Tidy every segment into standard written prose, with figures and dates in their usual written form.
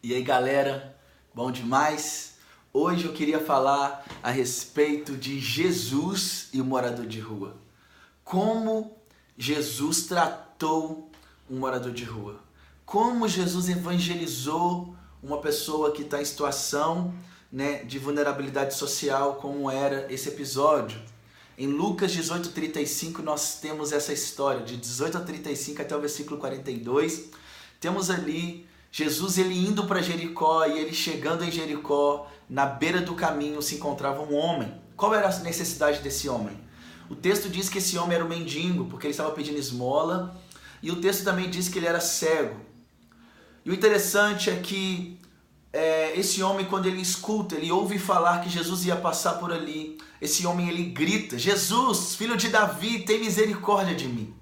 E aí galera, bom demais? Hoje eu queria falar a respeito de Jesus e o morador de rua. Como Jesus tratou um morador de rua. Como Jesus evangelizou uma pessoa que está em situação de vulnerabilidade social, como era esse episódio. Em Lucas 18:35 nós temos essa história, de 18 a 35 até o versículo 42. Temos ali Jesus ele indo para Jericó e ele chegando em Jericó, na beira do caminho se encontrava um homem. Qual era a necessidade desse homem? O texto diz que esse homem era um mendigo, porque ele estava pedindo esmola, e o texto também diz que ele era cego. E o interessante é que esse homem, quando ele escuta, ele ouve falar que Jesus ia passar por ali, esse homem ele grita: Jesus, filho de Davi, tem misericórdia de mim.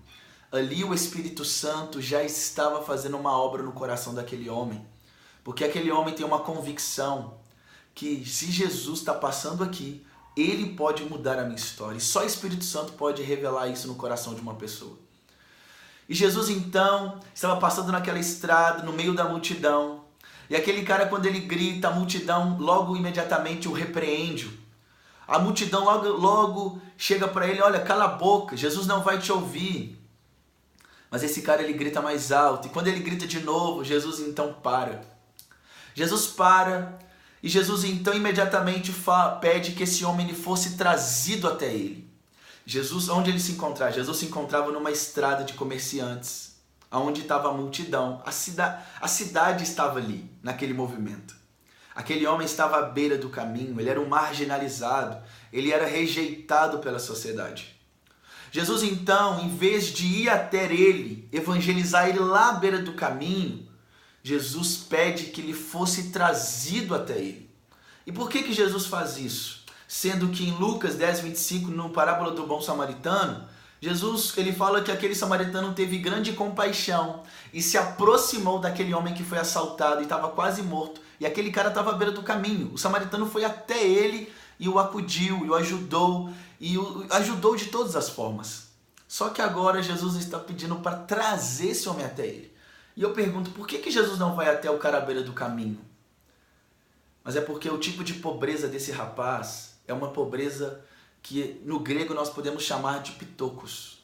Ali o Espírito Santo já estava fazendo uma obra no coração daquele homem, porque aquele homem tem uma convicção que se Jesus está passando aqui, ele pode mudar a minha história, e só o Espírito Santo pode revelar isso no coração de uma pessoa. E Jesus então estava passando naquela estrada, no meio da multidão, e aquele cara, quando ele grita, a multidão logo imediatamente o repreende. A multidão logo chega para ele: olha, cala a boca, Jesus não vai te ouvir. Mas esse cara ele grita mais alto, e quando ele grita de novo, Jesus então para. Jesus para, e Jesus então imediatamente pede que esse homem ele fosse trazido até ele. Jesus, onde ele se encontrava? Jesus se encontrava numa estrada de comerciantes, onde estava a multidão. A cidade estava ali, naquele movimento. Aquele homem estava à beira do caminho, ele era um marginalizado, ele era rejeitado pela sociedade. Jesus então, em vez de ir até ele, evangelizar ele lá à beira do caminho, Jesus pede que ele fosse trazido até ele. E por que Jesus faz isso? Sendo que em Lucas 10:25, no parábola do bom samaritano, Jesus ele fala que aquele samaritano teve grande compaixão e se aproximou daquele homem que foi assaltado e estava quase morto. E aquele cara estava à beira do caminho. O samaritano foi até ele e o acudiu, e o ajudou de todas as formas. Só que agora Jesus está pedindo para trazer esse homem até ele. E eu pergunto, por que Jesus não vai até o cara à beira do caminho? Mas é porque o tipo de pobreza desse rapaz é uma pobreza que no grego nós podemos chamar de pitokos.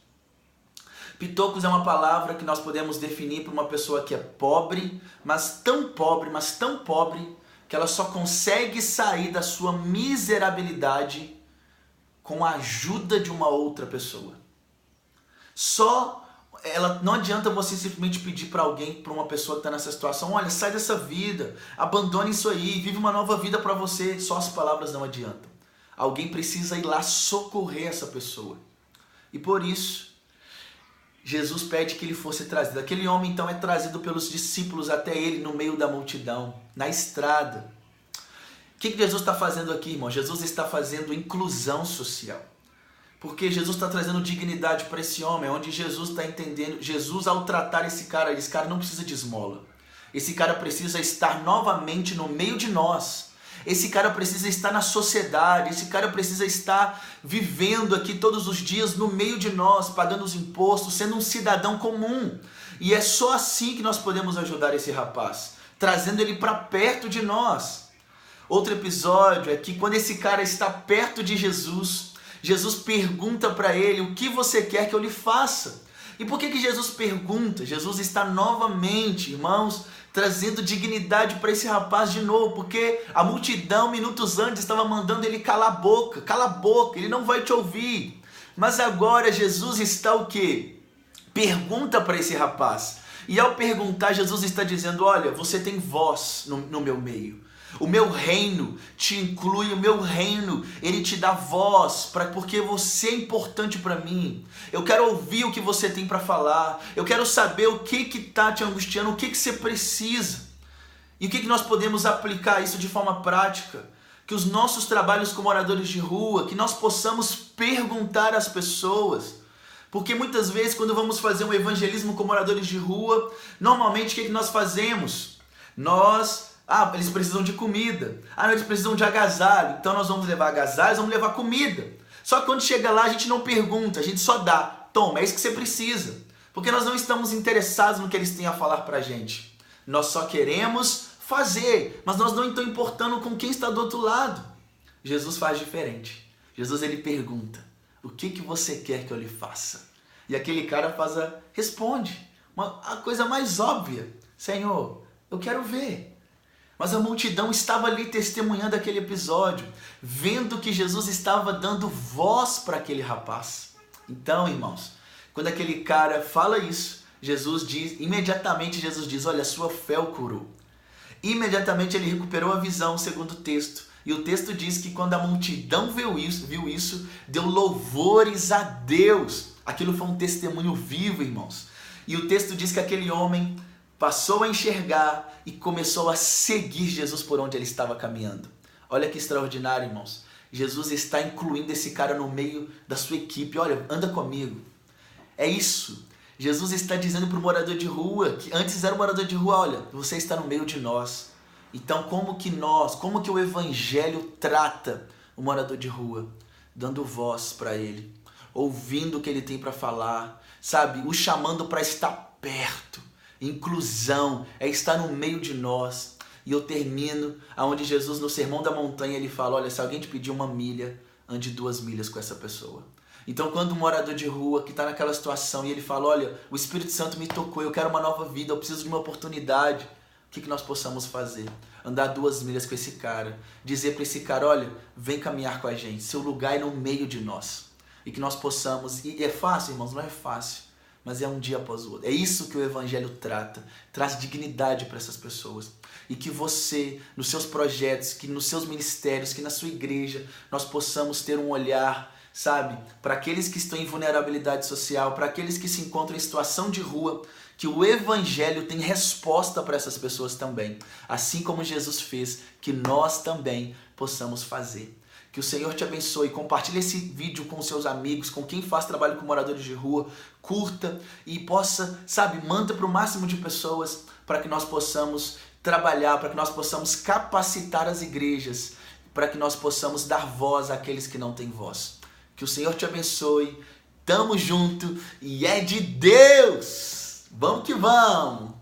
Pitokos é uma palavra que nós podemos definir para uma pessoa que é pobre, mas tão pobre, que ela só consegue sair da sua miserabilidade com a ajuda de uma outra pessoa. Não adianta você simplesmente pedir para alguém, para uma pessoa que está nessa situação: olha, sai dessa vida, abandone isso aí, vive uma nova vida para você. Só as palavras não adiantam. Alguém precisa ir lá socorrer essa pessoa. E por isso, Jesus pede que ele fosse trazido. Aquele homem então é trazido pelos discípulos até ele no meio da multidão, na estrada. O que Jesus está fazendo aqui, irmão? Jesus está fazendo inclusão social. Porque Jesus está trazendo dignidade para esse homem, onde Jesus está entendendo. Jesus, ao tratar esse cara não precisa de esmola. Esse cara precisa estar novamente no meio de nós. Esse cara precisa estar na sociedade, esse cara precisa estar vivendo aqui todos os dias no meio de nós, pagando os impostos, sendo um cidadão comum. E é só assim que nós podemos ajudar esse rapaz, trazendo ele para perto de nós. Outro episódio é que quando esse cara está perto de Jesus, Jesus pergunta para ele: o que você quer que eu lhe faça? E por que Jesus pergunta? Jesus está novamente, irmãos, trazendo dignidade para esse rapaz de novo, porque a multidão minutos antes estava mandando ele calar a boca, ele não vai te ouvir. Mas agora Jesus está o quê? Pergunta para esse rapaz. E ao perguntar, Jesus está dizendo: olha, você tem voz no meu meio. O meu reino te inclui, o meu reino, ele te dá voz, porque você é importante para mim. Eu quero ouvir o que você tem para falar, eu quero saber o que está te angustiando, o que você precisa. E o que nós podemos aplicar isso de forma prática? Que os nossos trabalhos com moradores de rua, que nós possamos perguntar às pessoas. Porque muitas vezes quando vamos fazer um evangelismo com moradores de rua, normalmente o que nós fazemos? Eles precisam de comida. Eles precisam de agasalho. Então nós vamos levar agasalhos, vamos levar comida. Só que quando chega lá a gente não pergunta, a gente só dá. Toma, é isso que você precisa. Porque nós não estamos interessados no que eles têm a falar pra gente. Nós só queremos fazer, mas nós não estamos importando com quem está do outro lado. Jesus faz diferente. Jesus ele pergunta: o que você quer que eu lhe faça? E aquele cara responde a coisa mais óbvia: Senhor, eu quero ver. Mas a multidão estava ali testemunhando aquele episódio, vendo que Jesus estava dando voz para aquele rapaz. Então, irmãos, quando aquele cara fala isso, imediatamente Jesus diz: olha, a sua fé o curou. Imediatamente ele recuperou a visão, segundo o texto. E o texto diz que quando a multidão viu isso, deu louvores a Deus. Aquilo foi um testemunho vivo, irmãos. E o texto diz que aquele homem passou a enxergar e começou a seguir Jesus por onde ele estava caminhando. Olha que extraordinário, irmãos. Jesus está incluindo esse cara no meio da sua equipe. Olha, anda comigo. É isso. Jesus está dizendo para o morador de rua, que antes era um morador de rua: olha, você está no meio de nós. Então como que o evangelho trata o morador de rua? Dando voz para ele, ouvindo o que ele tem para falar, sabe? O chamando para estar perto. Inclusão é estar no meio de nós. E eu termino aonde Jesus, no Sermão da Montanha, ele fala: olha, se alguém te pedir 1 milha, ande 2 milhas com essa pessoa. Então quando um morador de rua que está naquela situação e ele fala: olha, o Espírito Santo me tocou, eu quero uma nova vida, eu preciso de uma oportunidade, o que nós possamos fazer? Andar 2 milhas com esse cara, dizer para esse cara: olha, vem caminhar com a gente, seu lugar é no meio de nós. E que nós possamos, e é fácil, irmãos, não é fácil, mas é um dia após o outro. É isso que o evangelho trata, traz dignidade para essas pessoas. E que você, nos seus projetos, que nos seus ministérios, que na sua igreja, nós possamos ter um olhar, sabe, para aqueles que estão em vulnerabilidade social, para aqueles que se encontram em situação de rua, que o evangelho tem resposta para essas pessoas também. Assim como Jesus fez, que nós também possamos fazer. Que o Senhor te abençoe. Compartilhe esse vídeo com seus amigos, com quem faz trabalho com moradores de rua. Curta e possa, sabe, manda para o máximo de pessoas para que nós possamos trabalhar, para que nós possamos capacitar as igrejas, para que nós possamos dar voz àqueles que não têm voz. Que o Senhor te abençoe. Tamo junto e é de Deus. Vamos que vamos!